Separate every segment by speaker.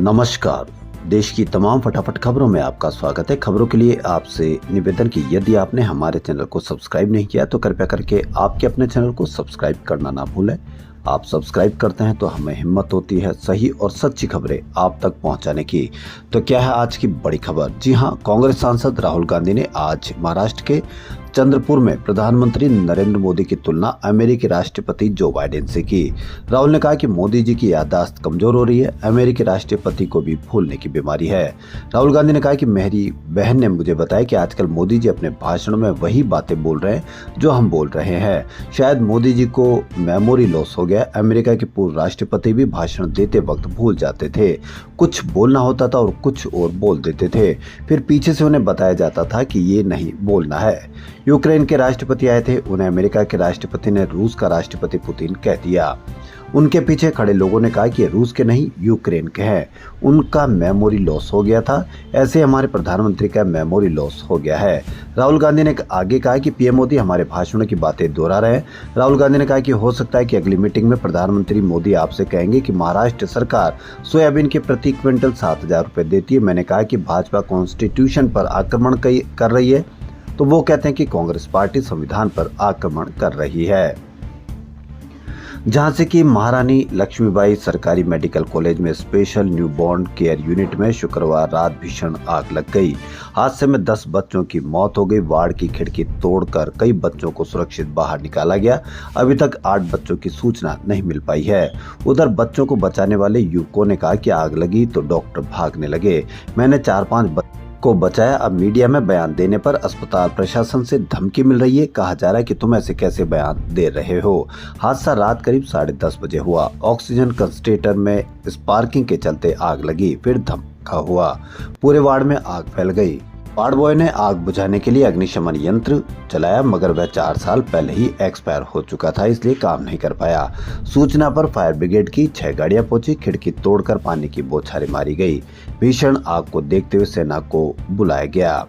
Speaker 1: नमस्कार। देश की तमाम फटाफट खबरों में आपका स्वागत है। खबरों के लिए आपसे निवेदन कि यदि आपने हमारे चैनल को सब्सक्राइब नहीं किया तो कृपया करके आपके अपने चैनल को सब्सक्राइब करना ना भूलें। आप सब्सक्राइब करते हैं तो हमें हिम्मत होती है सही और सच्ची खबरें आप तक पहुंचाने की। तो क्या है आज की बड़ी खबर? जी हां, कांग्रेस सांसद राहुल गांधी ने आज महाराष्ट्र के चंद्रपुर में प्रधानमंत्री नरेंद्र मोदी की तुलना अमेरिकी राष्ट्रपति जो बाइडेन से की। राहुल ने कहा कि मोदी जी की याददाश्त कमजोर हो रही है, अमेरिकी राष्ट्रपति को भी भूलने की बीमारी है। राहुल गांधी ने कहा कि मेरी बहन ने मुझे बताया कि आजकल मोदी जी अपने भाषणों में वही बातें बोल रहे हैं जो हम बोल रहे हैं। शायद मोदी जी को मेमोरी लॉस हो गया। अमेरिका के पूर्व राष्ट्रपति भी भाषण देते वक्त भूल जाते थे, कुछ बोलना होता था और कुछ और बोल देते थे, फिर पीछे से उन्हें बताया जाता था कि ये नहीं बोलना है। यूक्रेन के राष्ट्रपति आए थे, उन्हें अमेरिका के राष्ट्रपति ने रूस का राष्ट्रपति पुतिन कह दिया। उनके पीछे खड़े लोगों ने कहा कि ये रूस के नहीं यूक्रेन के हैं, उनका मेमोरी लॉस हो गया था। ऐसे हमारे प्रधानमंत्री का मेमोरी लॉस हो गया है। राहुल गांधी ने आगे कहा कि पीएम मोदी हमारे भाषणों की बातें दोहरा रहे हैं। राहुल गांधी ने कहा कि हो सकता है कि अगली मीटिंग में प्रधानमंत्री मोदी आपसे कहेंगे कि महाराष्ट्र सरकार सोयाबीन के प्रति क्विंटल 7,000 रुपए देती है। मैंने कहा कि भाजपा कॉन्स्टिट्यूशन पर आक्रमण कर रही है, तो वो कहते हैं कि कांग्रेस पार्टी संविधान पर आक्रमण कर रही है। झांसी की महारानी लक्ष्मीबाई सरकारी मेडिकल कॉलेज में स्पेशल न्यूबॉर्न केयर यूनिट में शुक्रवार रात भीषण आग लग गई। हादसे में 10 बच्चों की मौत हो गई। वार्ड की खिड़की तोड़कर कई बच्चों को सुरक्षित बाहर निकाला गया। अभी तक 8 बच्चों की सूचना नहीं मिल पाई है। उधर बच्चों को बचाने वाले युवकों ने कहा कि आग लगी तो डॉक्टर भागने लगे। मैंने 4-5 को बचाया। अब मीडिया में बयान देने पर अस्पताल प्रशासन से धमकी मिल रही है। कहा जा रहा है कि तुम ऐसे कैसे बयान दे रहे हो। हादसा रात करीब 10:30 बजे हुआ। ऑक्सीजन कंसंट्रेटर में स्पार्किंग के चलते आग लगी, फिर धमाका हुआ, पूरे वार्ड में आग फैल गई। वार्ड बॉय ने आग बुझाने के लिए अग्निशमन यंत्र चलाया, मगर वह 4 साल पहले ही एक्सपायर हो चुका था, इसलिए काम नहीं कर पाया। सूचना पर फायर ब्रिगेड की 6 गाड़ियां पहुंची। खिड़की तोड़कर पानी की बौछारें मारी गई। भीषण आग को देखते हुए सेना को बुलाया गया।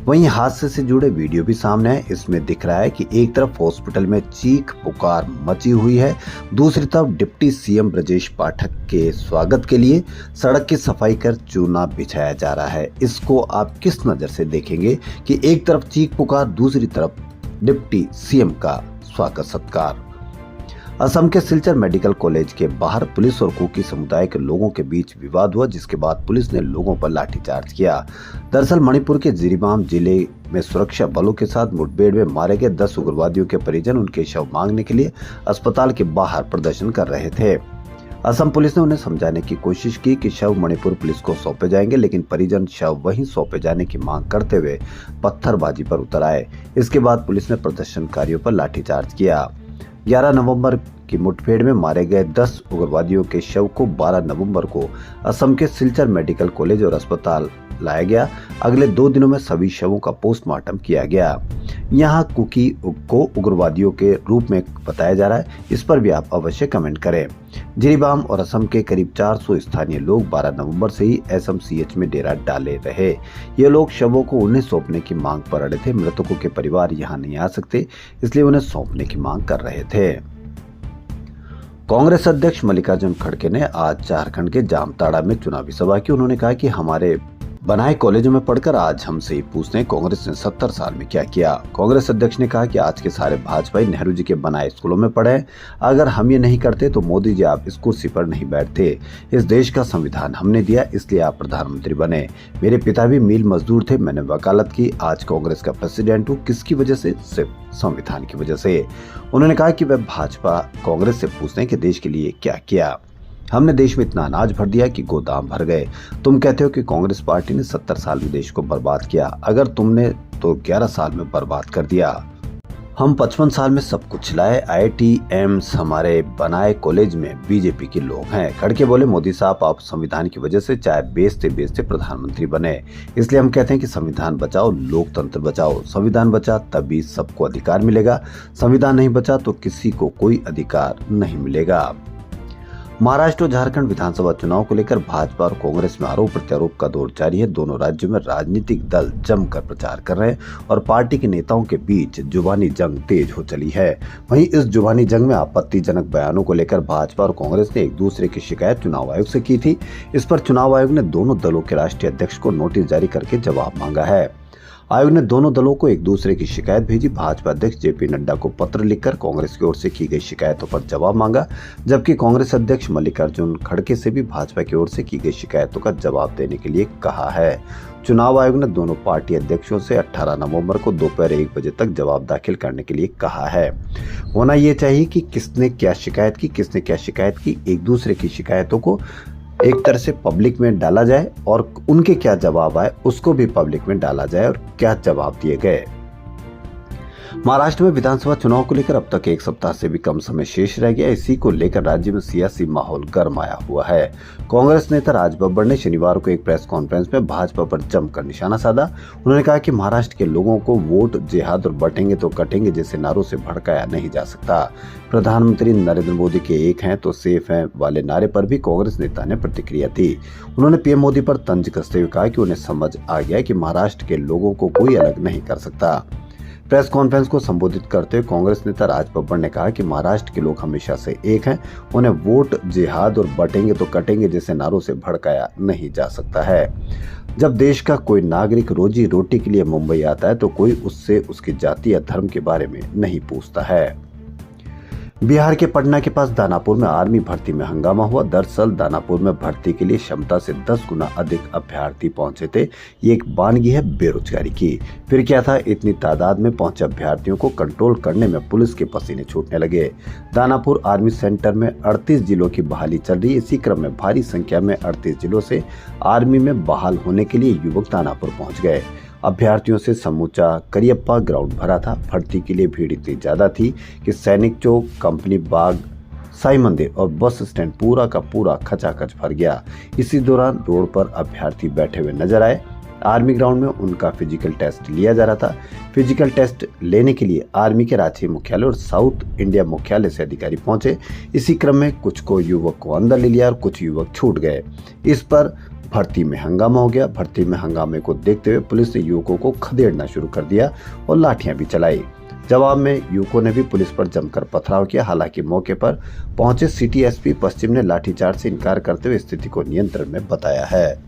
Speaker 1: वहीं हादसे से जुड़े वीडियो भी सामने है। इसमें दिख रहा है कि एक तरफ हॉस्पिटल में चीख पुकार मची हुई है, दूसरी तरफ डिप्टी सीएम ब्रजेश पाठक के स्वागत के लिए सड़क की सफाई कर चूना बिछाया जा रहा है। इसको आप किस नजर से देखेंगे कि एक तरफ चीख पुकार, दूसरी तरफ डिप्टी सीएम का स्वागत सत्कार। असम के सिलचर मेडिकल कॉलेज के बाहर पुलिस और कुकी समुदाय के लोगों के बीच विवाद हुआ, जिसके बाद पुलिस ने लोगों पर लाठीचार्ज किया। दरअसल मणिपुर के जिरीबाम जिले में सुरक्षा बलों के साथ मुठभेड़ में मारे गए 10 उग्रवादियों के परिजन उनके शव मांगने के लिए अस्पताल के बाहर प्रदर्शन कर रहे थे। असम पुलिस ने उन्हें समझाने की कोशिश की कि शव मणिपुर पुलिस को सौंपे जाएंगे, लेकिन परिजन शव वहीं सौंपे जाने की मांग करते हुए पत्थरबाजी पर उतर आए। इसके बाद पुलिस ने प्रदर्शनकारियों पर लाठीचार्ज किया। 11 नवंबर की मुठभेड़ में मारे गए 10 उग्रवादियों के शव को 12 नवंबर को असम के सिलचर मेडिकल कॉलेज और अस्पताल लाया गया। अगले 2 दिनों में सभी शवों का पोस्टमार्टम किया गया। यहाँ कुकी को उग्रवादियों के रूप में बताया जा रहा है, इस पर भी आप अवश्य कमेंट करें। जिरीबाम और असम के करीब 400 स्थानीय लोग 12 नवंबर से ही एसएमसीएच में डेरा डाले रहे। ये लोग शवों को उन्हें सौंपने की मांग पर अड़े थे। मृतकों के परिवार यहाँ नहीं आ सकते, इसलिए उन्हें सौंपने की मांग कर रहे थे। कांग्रेस अध्यक्ष मल्लिकार्जुन खड़गे ने आज झारखंड के जामताड़ा में चुनावी सभा की। उन्होंने कहा कि हमारे बनाए कॉलेजों में पढ़कर आज हमसे ही पूछते हैं कांग्रेस ने 70 साल में क्या किया। कांग्रेस अध्यक्ष ने कहा कि आज के सारे भाजपाई नेहरू जी के बनाए स्कूलों में पढ़े। अगर हम ये नहीं करते तो मोदी जी आप इस कुर्सी पर नहीं बैठते। इस देश का संविधान हमने दिया, इसलिए आप प्रधानमंत्री बने। मेरे पिता भी मिल मजदूर थे, मैंने वकालत की। आज कांग्रेस का प्रेसिडेंट हूँ, किसकी वजह से? सिर्फ संविधान की वजह से। उन्होंने कहा कि वह भाजपा कांग्रेस से पूछते हैं कि देश के लिए क्या किया। हमने देश में इतना अनाज भर दिया कि गोदाम भर गए। तुम कहते हो कि कांग्रेस पार्टी ने 70 साल में देश को बर्बाद किया। अगर तुमने तो 11 साल में बर्बाद कर दिया। हम 55 साल में सब कुछ लाए। IIT एम्स हमारे बनाए कॉलेज में बीजेपी के लोग हैं। खड़गे बोले, मोदी साहब आप संविधान की वजह से चाय बेचते बेचते प्रधानमंत्री बने, इसलिए हम कहते हैं कि संविधान बचाओ, लोकतंत्र बचाओ। संविधान बचा तभी सबको अधिकार मिलेगा, संविधान नहीं बचा तो किसी को कोई अधिकार नहीं मिलेगा। महाराष्ट्र और झारखंड विधानसभा चुनाव को लेकर भाजपा और कांग्रेस में आरोप प्रत्यारोप का दौर जारी है। दोनों राज्यों में राजनीतिक दल जमकर प्रचार कर रहे हैं और पार्टी के नेताओं के बीच जुबानी जंग तेज हो चली है। वहीं इस जुबानी जंग में आपत्तिजनक बयानों को लेकर भाजपा और कांग्रेस ने एक दूसरे की शिकायत चुनाव आयोग से की थी। इस पर चुनाव आयोग ने दोनों दलों के राष्ट्रीय अध्यक्ष को नोटिस जारी करके जवाब मांगा है। आयोग ने दोनों दलों को एक दूसरे की शिकायत भेजी। भाजपा अध्यक्ष जेपी नड्डा को पत्र लिखकर कांग्रेस की ओर से की गई शिकायतों पर जवाब मांगा, जबकि कांग्रेस अध्यक्ष मल्लिकार्जुन खड़गे से भी भाजपा की ओर से की गई शिकायतों का जवाब देने के लिए कहा है। चुनाव आयोग ने दोनों पार्टी अध्यक्षों से 18 नवंबर को दोपहर 1 बजे तक जवाब दाखिल करने के लिए कहा है। होना ये चाहिए कि किसने क्या शिकायत की, एक दूसरे की शिकायतों को एक तरह से पब्लिक में डाला जाए और उनके क्या जवाब आए उसको भी पब्लिक में डाला जाए और क्या जवाब दिए गए। महाराष्ट्र में विधानसभा चुनाव को लेकर अब तक एक सप्ताह से भी कम समय शेष रह गया। इसी को लेकर राज्य में सियासी माहौल गरमाया हुआ है। कांग्रेस नेता राज बब्बर ने शनिवार को एक प्रेस कॉन्फ्रेंस में भाजपा पर जमकर निशाना साधा। उन्होंने कहा कि महाराष्ट्र के लोगों को वोट जिहाद और बटेंगे तो कटेंगे जैसे नारों से भड़काया नहीं जा सकता। प्रधानमंत्री नरेंद्र मोदी के एक हैं तो सेफ हैं वाले नारे पर भी कांग्रेस नेता ने प्रतिक्रिया दी। उन्होंने पीएम मोदी पर तंज कसते हुए कहा कि उन्हें समझ आ गया कि महाराष्ट्र के लोगों को कोई अलग नहीं कर सकता। प्रेस कॉन्फ्रेंस को संबोधित करते हुए कांग्रेस नेता राज बब्बर ने कहा कि महाराष्ट्र के लोग हमेशा से एक हैं, उन्हें वोट जिहाद और बटेंगे तो कटेंगे जैसे नारों से भड़काया नहीं जा सकता है। जब देश का कोई नागरिक रोजी रोटी के लिए मुंबई आता है तो कोई उससे उसकी जाति या धर्म के बारे में नहीं पूछता है। बिहार के पटना के पास दानापुर में आर्मी भर्ती में हंगामा हुआ। दरअसल दानापुर में भर्ती के लिए क्षमता से 10 गुना अधिक अभ्यर्थी पहुंचे थे। ये एक वानगी है बेरोजगारी की। फिर क्या था, इतनी तादाद में पहुंचे अभ्यर्थियों को कंट्रोल करने में पुलिस के पसीने छूटने लगे। दानापुर आर्मी सेंटर में 38 जिलों की बहाली चल रही है। इसी क्रम में भारी संख्या में 38 जिलों से आर्मी में बहाल होने के लिए युवक दानापुर पहुँच गए। अभ्यर्थियों से समूचा करियप्पा ग्राउंड भरा था। भर्ती के लिए भीड़ इतनी ज्यादा थी कि सैनिक चौक, कंपनी बाग, साई मंदिर और बस स्टैंड पूरा का पूरा खचाखच भर गया। इसी दौरान रोड पर अभ्यर्थी बैठे हुए नजर आए। आर्मी ग्राउंड में उनका फिजिकल टेस्ट लिया जा रहा था। फिजिकल टेस्ट लेने के लिए आर्मी के रांची मुख्यालय और साउथ इंडिया मुख्यालय से अधिकारी पहुंचे। इसी क्रम में कुछ को युवक को अंदर ले लिया और कुछ युवक छूट गए। इस पर भर्ती में हंगामा हो गया। भर्ती में हंगामे को देखते हुए पुलिस ने युवकों को खदेड़ना शुरू कर दिया और लाठियां भी चलाई। जवाब में युवकों ने भी पुलिस पर जमकर पथराव किया। हालांकि मौके पर पहुंचे सिटी एसपी पश्चिम ने लाठीचार्ज से इनकार करते हुए स्थिति को नियंत्रण में बताया है।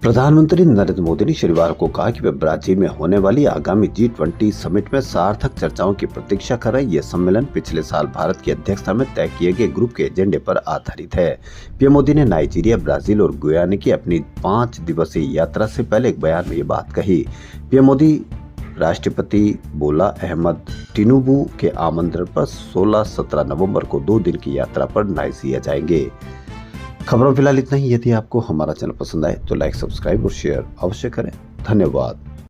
Speaker 1: प्रधानमंत्री नरेंद्र मोदी ने शनिवार को कहा कि वे ब्राजील में होने वाली आगामी G20 समिट में सार्थक चर्चाओं की प्रतीक्षा कर रहे हैं। यह सम्मेलन पिछले साल भारत की अध्यक्षता में तय किए गए ग्रुप के एजेंडे पर आधारित है। पीएम मोदी ने नाइजीरिया, ब्राजील और गुयाना की अपनी 5 दिवसीय यात्रा से पहले एक बयान में ये बात कही। पीएम मोदी राष्ट्रपति बोला अहमद टिनुबू के आमंत्रण पर 16-17 नवंबर को 2 दिन की यात्रा पर नाइजीरिया जाएंगे। खबरों फिलहाल इतना ही। यदि आपको हमारा चैनल पसंद आए तो लाइक, सब्सक्राइब और शेयर अवश्य करें। धन्यवाद।